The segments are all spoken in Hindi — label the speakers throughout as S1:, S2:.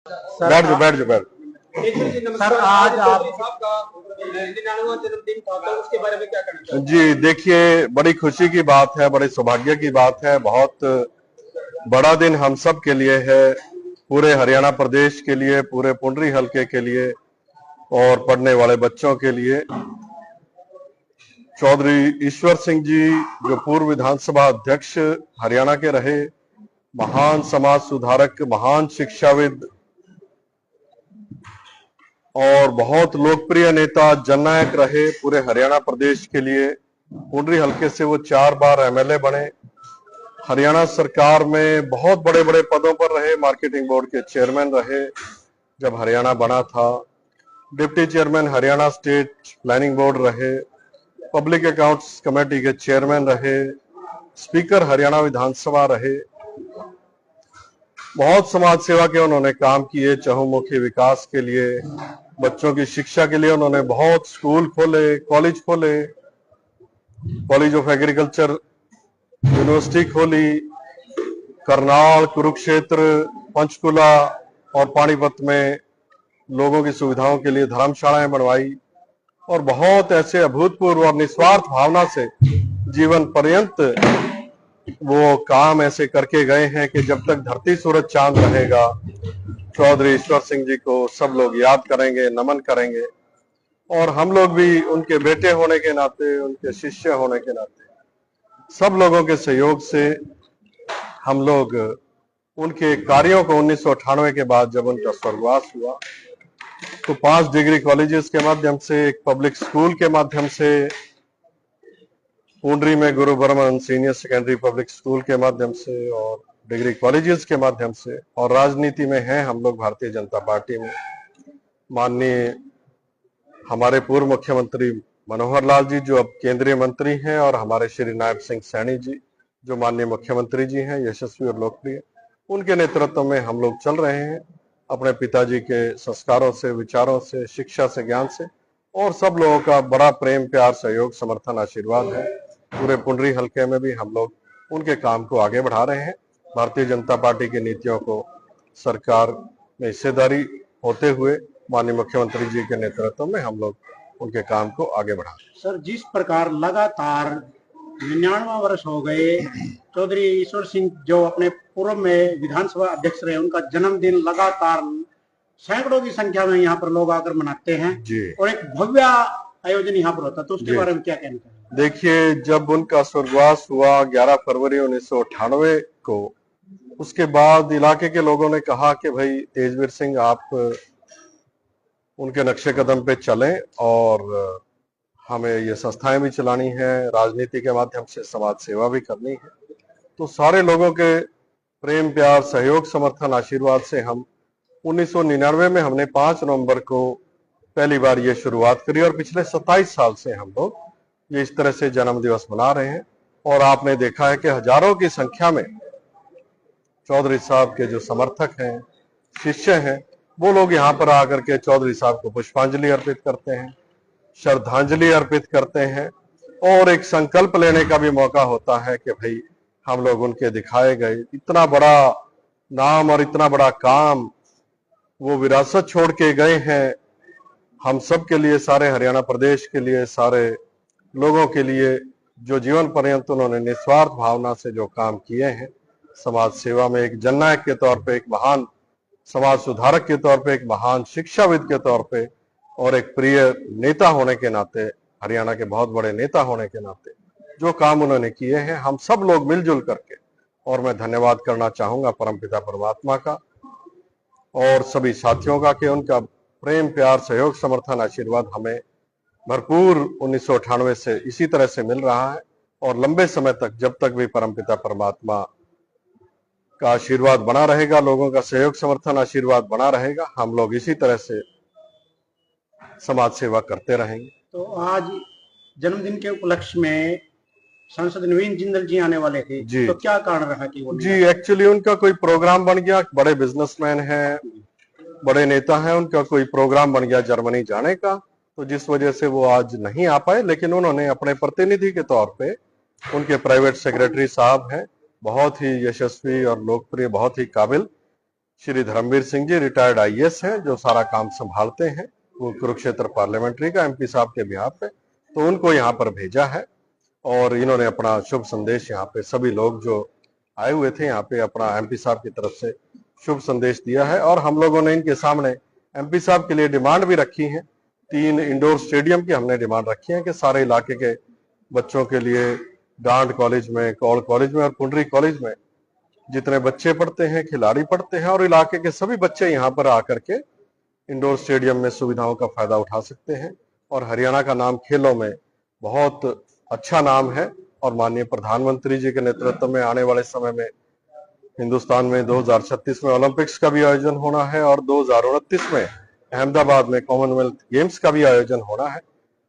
S1: बैठ जाओ बैठ जाओ बैठ।
S2: सर आज आप का 99वां जन्मदिन था, तो उसके बारे में क्या कहना चाहते हैं?
S1: जी देखिए, बड़ी खुशी की बात है, बड़े सौभाग्य की बात है। बहुत बड़ा दिन हम सब के लिए है, पूरे हरियाणा प्रदेश के लिए, पूरे पुंडरी हलके के लिए और पढ़ने वाले बच्चों के लिए। चौधरी ईश्वर सिंह जी जो पूर्व विधानसभा अध्यक्ष हरियाणा के रहे, महान समाज सुधारक, महान शिक्षाविद और बहुत लोकप्रिय नेता, जननायक रहे पूरे हरियाणा प्रदेश के लिए। पुंडरी हलके से वो 4 बार एमएलए बने, हरियाणा सरकार में बहुत बड़े बड़े पदों पर रहे, मार्केटिंग बोर्ड के चेयरमैन रहे जब हरियाणा बना था, deputy chairman Haryana state planning board रहे, पब्लिक अकाउंट्स कमेटी के चेयरमैन रहे, स्पीकर हरियाणा विधानसभा रहे। बहुत समाज सेवा के उन्होंने काम किए, चहुमुखी विकास के लिए, बच्चों की शिक्षा के लिए उन्होंने बहुत स्कूल खोले, कॉलेज खोले, कॉलेज ऑफ एग्रीकल्चर यूनिवर्सिटी खोली, करनाल, कुरुक्षेत्र, पंचकुला और पानीपत में लोगों की सुविधाओं के लिए धर्मशालाएं बनवाई और बहुत ऐसे अभूतपूर्व और निस्वार्थ भावना से जीवन पर्यंत वो काम ऐसे करके गए हैं कि जब तक धरती सूरज चांद रहेगा, चौधरी ईश्वर सिंह जी को सब लोग याद करेंगे, नमन करेंगे। और हम लोग भी उनके बेटे होने के नाते, उनके शिष्य होने के नाते, सब लोगों के सहयोग से हम लोग उनके कार्यों को 1998 के बाद जब उनका स्वर्गवास हुआ तो 5 डिग्री कॉलेजेस के माध्यम से, एक पब्लिक स्कूल के माध्यम से, पुंडरी में Guru Barman senior secondary public school के माध्यम से और डिग्री कॉलेजेस के माध्यम से, और राजनीति में हैं हम लोग भारतीय जनता पार्टी में। माननीय हमारे पूर्व मुख्यमंत्री मनोहर लाल जी जो अब केंद्रीय मंत्री हैं और हमारे श्री नायब सिंह सैनी जी जो माननीय मुख्यमंत्री जी हैं, यशस्वी और लोकप्रिय, उनके नेतृत्व में हम लोग चल रहे हैं अपने पिताजी के संस्कारों से, विचारों से, शिक्षा से, ज्ञान से, और सब लोगों का बड़ा प्रेम, प्यार, सहयोग, समर्थन, आशीर्वाद है। पूरे पुंडरी हलके में भी हम लोग उनके काम को आगे बढ़ा रहे हैं। भारतीय जनता पार्टी की नीतियों को सरकार में हिस्सेदारी होते हुए माननीय मुख्यमंत्री जी के नेतृत्व में हम लोग उनके काम को आगे बढ़ा रहे हैं।
S2: सर, जिस प्रकार लगातार 99 वर्ष हो गए चौधरी ईश्वर सिंह जो अपने पूर्व में विधानसभा अध्यक्ष रहे, उनका जन्मदिन लगातार सैकड़ों की संख्या में यहाँ पर लोग आकर मनाते हैं
S1: जी,
S2: और एक भव्य आयोजन यहाँ पर होता है, तो उसके बारे में क्या कहना चाहिए?
S1: देखिए, जब उनका स्वर्गवास हुआ 11 फरवरी 1998 को, उसके बाद इलाके के लोगों ने कहा कि भाई तेजवीर सिंह आप उनके नक्शे कदम पे चलें और हमें ये संस्थाएं भी चलानी है, राजनीति के माध्यम से समाज सेवा भी करनी है। तो सारे लोगों के प्रेम, प्यार, सहयोग, समर्थन, आशीर्वाद से हम 1999 में हमने 5 नवंबर को पहली बार ये शुरुआत करी और पिछले 27 साल से हम लोग ये इस तरह से जन्म दिवस मना रहे हैं। और आपने देखा है कि हजारों की संख्या में चौधरी साहब के जो समर्थक हैं, शिष्य हैं, वो लोग यहाँ पर आकर के चौधरी साहब को पुष्पांजलि अर्पित करते हैं, श्रद्धांजलि अर्पित करते हैं और एक संकल्प लेने का भी मौका होता है कि भाई हम लोग उनके दिखाए गए इतना बड़ा नाम और इतना बड़ा काम वो विरासत छोड़ के गए हैं हम सब के लिए, सारे हरियाणा प्रदेश के लिए, सारे लोगों के लिए, जो जीवन पर्यंत उन्होंने निस्वार्थ भावना से जो काम किए हैं, समाज सेवा में एक जननायक के तौर पे, एक महान समाज सुधारक के तौर पे, एक महान शिक्षाविद के तौर पे और एक प्रिय नेता होने के नाते, हरियाणा के बहुत बड़े नेता होने के नाते जो काम उन्होंने किए हैं, हम सब लोग मिलजुल करके, और मैं धन्यवाद करना चाहूंगा परमपिता परमात्मा का और सभी साथियों का कि उनका प्रेम, प्यार, सहयोग, समर्थन, आशीर्वाद हमें भरपूर 1998 से इसी तरह से मिल रहा है और लंबे समय तक, जब तक भी परमपिता परमात्मा का आशीर्वाद बना रहेगा, लोगों का सहयोग, समर्थन, आशीर्वाद बना रहेगा, हम लोग इसी तरह से समाज सेवा करते रहेंगे।
S2: तो आज जन्मदिन के उपलक्ष्य में सांसद नवीन जिंदल जी आने वाले थे
S1: जी,
S2: तो क्या कारण रहा कि वो
S1: जी एक्चुअली उनका कोई प्रोग्राम बन गया, बड़े बिजनेसमैन हैं, बड़े नेता हैं, उनका कोई प्रोग्राम बन गया जर्मनी जाने का, तो जिस वजह से वो आज नहीं आ पाए। लेकिन उन्होंने अपने प्रतिनिधि के तौर पे, उनके प्राइवेट सेक्रेटरी साहब हैं, बहुत ही यशस्वी और लोकप्रिय, बहुत ही काबिल, श्री धर्मवीर सिंह जी रिटायर्ड आईएएस हैं, जो सारा काम संभालते हैं, वो कुरुक्षेत्र पार्लियामेंट्री का एमपी साहब के बिहाफ पे, तो उनको यहाँ पर भेजा है और इन्होंने अपना शुभ संदेश यहाँ पे सभी लोग जो आए हुए थे यहाँ पे अपना एमपी साहब की तरफ से शुभ संदेश दिया है। और हम लोगों ने इनके सामने एमपी साहब के लिए डिमांड भी रखी है। 3 इंडोर स्टेडियम की हमने डिमांड रखी है कि सारे इलाके के बच्चों के लिए डांड कॉलेज में, कौल कॉलेज में और पुंडरी कॉलेज में जितने बच्चे पढ़ते हैं, खिलाड़ी पढ़ते हैं, और इलाके के सभी बच्चे यहाँ पर आकर के इंडोर स्टेडियम में सुविधाओं का फायदा उठा सकते हैं। और हरियाणा का नाम खेलों में बहुत अच्छा नाम है और माननीय प्रधानमंत्री जी के नेतृत्व में आने वाले समय में हिंदुस्तान में 2036 में ओलंपिक्स का भी आयोजन होना है और 2029 में अहमदाबाद में कॉमनवेल्थ गेम्स का भी आयोजन होना है।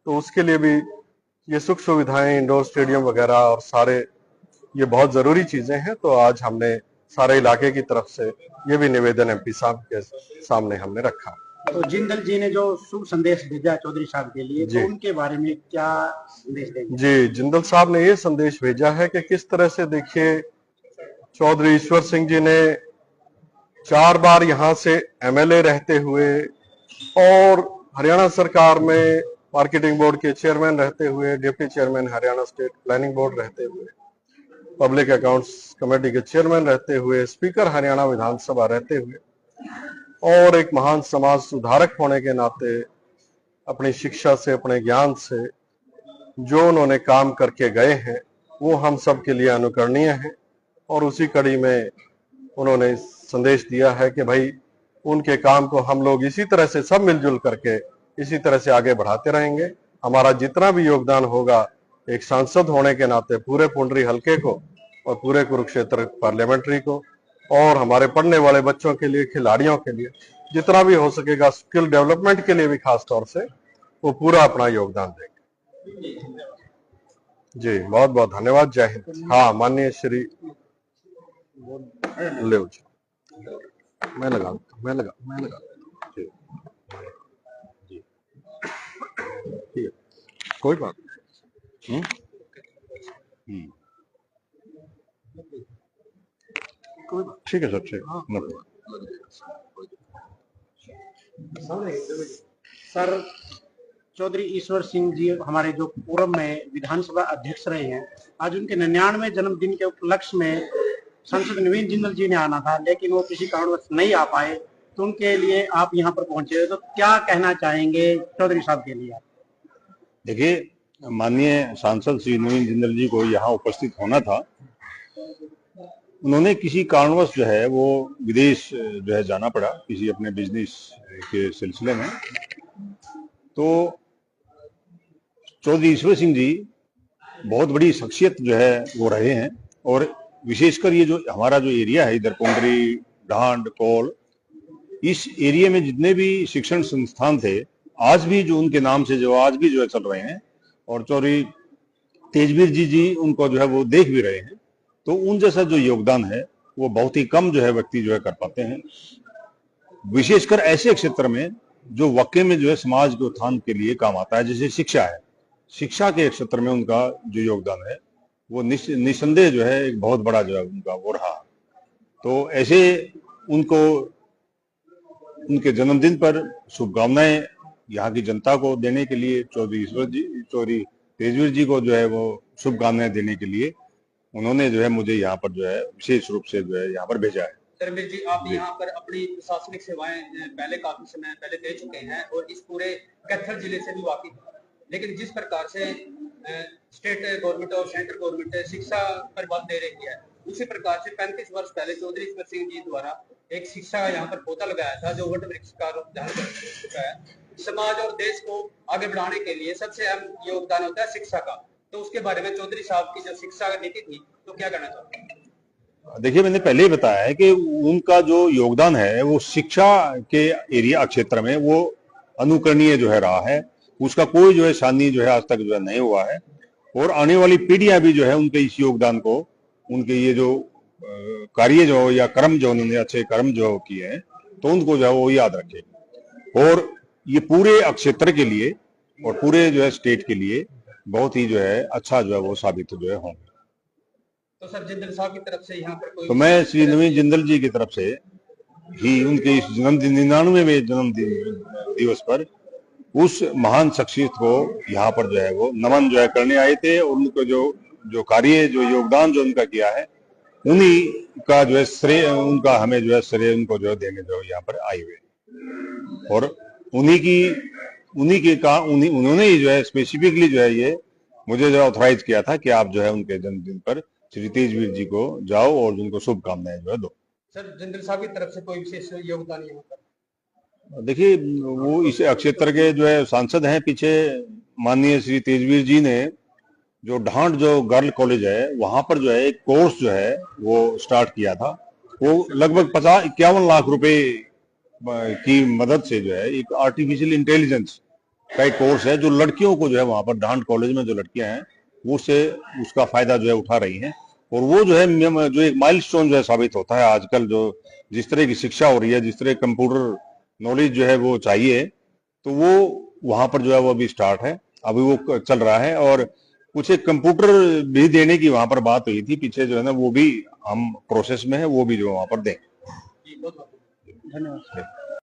S1: तो उसके लिए भी ये सुख सुविधाएं, इंडोर स्टेडियम वगैरह और सारे ये बहुत जरूरी चीजें हैं। तो आज हमने सारे इलाके की तरफ से ये भी निवेदन एमपी साहब के सामने हमने रखा।
S2: तो जिंदल जी ने जो शुभ संदेश भेजा चौधरी साहब के लिए, तो उनके बारे में क्या संदेश देंगे?
S1: जी, जिंदल साहब ने ये संदेश भेजा है कि किस तरह से देखिए चौधरी ईश्वर सिंह जी ने 4 बार यहाँ से एमएलए रहते हुए और हरियाणा सरकार में मार्केटिंग बोर्ड के चेयरमैन रहते हुए, deputy chairman Haryana state planning board रहते हुए, पब्लिक अकाउंट्स कमेटी के चेयरमैन रहते हुए, स्पीकर हरियाणा विधानसभा रहते हुए और एक महान समाज सुधारक होने के नाते अपनी शिक्षा से, अपने ज्ञान से जो उन्होंने काम करके गए हैं वो हम सब के लिए अनुकरणीय है। और उसी कड़ी में उन्होंने संदेश दिया है कि भाई उनके काम को हम लोग इसी तरह से सब मिलजुल करके इसी तरह से आगे बढ़ाते रहेंगे। हमारा जितना भी योगदान होगा एक सांसद होने के नाते पूरे पुंडरी हलके को और पूरे कुरुक्षेत्र पार्लियामेंट्री को और हमारे पढ़ने वाले बच्चों के लिए, खिलाड़ियों के लिए जितना भी हो सकेगा, स्किल डेवलपमेंट के लिए भी खास तौर से वो पूरा अपना योगदान देंगे। जी, बहुत बहुत धन्यवाद। जय हिंद। हाँ, माननीय श्री ले जी, मैं लगा जी, ठीक है, कोई बात नहीं। ठीक है सर, ठीक
S2: सर, चौधरी ईश्वर सिंह जी हमारे जो पूर्व में विधानसभा अध्यक्ष रहे हैं, आज उनके 99वें जन्मदिन के उपलक्ष्य में सांसद नवीन जिंदल जी ने आना था, लेकिन वो किसी कारणवश नहीं आ पाए, तो उनके लिए आप यहाँ पर पहुंचे, तो क्या कहना चाहेंगे चौधरी साहब के लिए?
S3: देखिए, माननीय सांसद श्री नवीन जिंदल जी को यहाँ उपस्थित होना था। उन्होंने किसी कारणवश जो है वो विदेश जो है जाना पड़ा किसी अपने बिजनेस के सिलसिले में। तो चौधरी ईश्वर सिंह जी बहुत बड़ी शख्सियत जो है वो रहे हैं और विशेषकर ये जो हमारा जो एरिया है इधर पुंडरी, डांड, कौल, इस एरिया में जितने भी शिक्षण संस्थान थे आज भी जो उनके नाम से जो आज भी जो है चल रहे हैं और चौधरी तेजवीर जी उनको जो है वो देख भी रहे हैं। तो उन जैसा जो योगदान है वो बहुत ही कम जो है व्यक्ति जो है कर पाते हैं, विशेषकर ऐसे क्षेत्र में जो वाकई में जो है समाज के उत्थान के लिए काम आता है, जैसे शिक्षा है। शिक्षा के क्षेत्र में उनका जो योगदान है वो निस्संदेह जो है एक बहुत बड़ा जो है उनका वो रहा। तो ऐसे उनको उनके जन्मदिन पर शुभकामनाएं यहाँ की जनता को देने के लिए चौधरी तेजवीर जी को जो है वो शुभकामनाएं देने के लिए उन्होंने जो है मुझे यहाँ पर जो है विशेष रूप से जो है यहाँ पर भेजा है।
S4: धर्मवीर जी, आप यहाँ पर अपनी प्रशासनिक सेवाएं पहले काफी समय पहले दे चुके हैं और इस पूरे कैथल जिले से भी वाकिफ हैं, लेकिन जिस प्रकार से स्टेट गवर्नमेंट और सेंट्रल गवर्नमेंट शिक्षा पर बल दे रही है, उसी प्रकार से 35 वर्ष पहले चौधरी ईश्वर सिंह जी द्वारा एक शिक्षा का यहाँ पर पौधा लगाया था जो वट वृक्ष का रूप धारण कर चुका है। समाज और देश को आगे बढ़ाने के लिए सबसे अहम योगदान होता है शिक्षा का। तो उसके बारे में चौधरी साहब की जो शिक्षा नीति थी, तो क्या कहना चाहते हैं?
S3: देखिए, मैंने पहले ही बताया है कि उनका जो योगदान है वो शिक्षा के एरिया क्षेत्र में वो अनुकरणीय जो है रहा है। उसका कोई जो है शानी जो है आज तक जो है नहीं हुआ है और आने वाली पीढ़ियां भी जो है उनके इस योगदान को, उनके ये जो कार्य जो या कर्म जो उन्होंने अच्छे कर्म जो किए हैं तो उनको जो है वो याद रखें और ये पूरे क्षेत्र के लिए और पूरे जो है स्टेट के लिए बहुत ही जो है अच्छा जो है वो साबित जो है होंगे।
S4: तो सर, जिंदल साहब की तरफ से यहाँ पर कोई,
S3: तो मैं श्री नवीन जिंदल जी की तरफ से ही उनके इस जन्मदिन 99वें जन्मदिन दिवस पर उस महान शख्सियत को यहाँ पर जो है वो नमन जो है करने आए थे। और उनको जो कार्य जो योगदान जो उनका किया है उन्हीं का जो है श्रेय उनका हमें जो है श्रेय उनको जो है देने जो यहाँ पर आए हुए। और उन्होंने ही जो है स्पेसिफिकली जो है ये मुझे जो ऑथराइज किया था कि आप जो है उनके जन्मदिन पर श्री तेजवीर जी को जाओ और उनको शुभकामनाएं जो है दो।
S4: सर जनरल साहब की तरफ से कोई विशेष योगदान यहाँ पर?
S3: देखिए वो इस क्षेत्र के जो है सांसद हैं पीछे, माननीय श्री तेजवीर जी ने जो ढांड जो गर्ल कॉलेज है वहां पर जो है एक कोर्स जो है वो स्टार्ट किया था। वो लगभग 51 लाख रुपए की मदद से जो है एक आर्टिफिशियल इंटेलिजेंस का एक कोर्स है जो लड़कियों को जो है वहां पर ढांड कॉलेज में जो लड़कियां हैं वो से उसका फायदा जो है उठा रही हैं। और वो जो है जो एक माइलस्टोन जो है साबित होता है आजकल जो जिस तरह की शिक्षा हो रही है, जिस तरह कंप्यूटर नॉलेज जो है वो चाहिए, तो वो वहां पर जो है वो अभी स्टार्ट है, अभी वो चल रहा है। और कुछ एक कंप्यूटर भी देने की वहां पर बात हुई थी पीछे जो है ना, वो भी हम प्रोसेस में है, वो भी जो वहां पर दें।
S2: धन्यवाद।